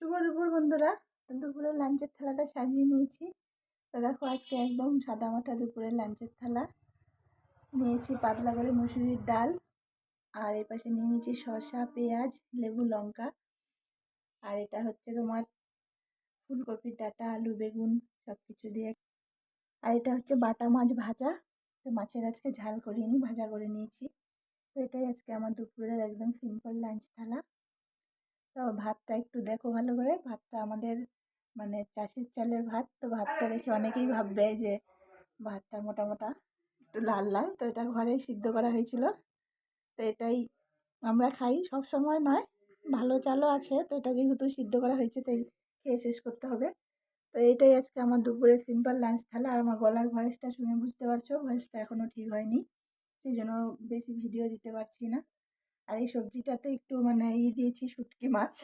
শুভ দুপুর বন্ধুরা। তো দুপুরের লাঞ্চের থালাটা সাজিয়ে নিয়েছি। তো দেখো আজকে একদম সাদামাটা দুপুরের লাঞ্চের থালা। নিয়েছি পাতলা করে মুসুরির ডাল, আর এই পাশে নিয়ে নিয়েছি শসা, পেঁয়াজ, লেবু, লঙ্কা। আর এটা হচ্ছে তোমার ফুলকপির ডাঁটা, আলু, বেগুন সব কিছু দিয়ে। আর এটা হচ্ছে বাটা মাছ ভাজা। তো মাছের আজকে ঝাল করিনি, ভাজা করে নিয়েছি। তো এটাই আজকে আমার দুপুরের একদম সিম্পল লাঞ্চ থালা। তো ভাতটা একটু দেখো ভালো করে, ভাতটা আমাদের মানে চাষের চালের ভাত। তো ভাতটা দেখে অনেকেই ভাববে যে ভাতটা মোটা মোটা, একটু লাল লাল। তো এটা ঘরেই সিদ্ধ করা হয়েছিল। তো এটাই আমরা খাই, সব সময় নয়, ভালো চালও আছে। তো এটা যেহেতু সিদ্ধ করা হয়েছে তাই খেয়ে শেষ করতে হবে। তো এইটাই আজকে আমার দুপুরের সিম্পল লাঞ্চ থালা। আর আমার গলার ভয়েসটা শুনে বুঝতে পারছো, ভয়েসটা এখনও ঠিক হয়নি, সেই জন্য বেশি ভিডিও দিতে পারছি না। আর এই সবজিটাতে একটু মানে দিয়েছি শুটকি মাছ,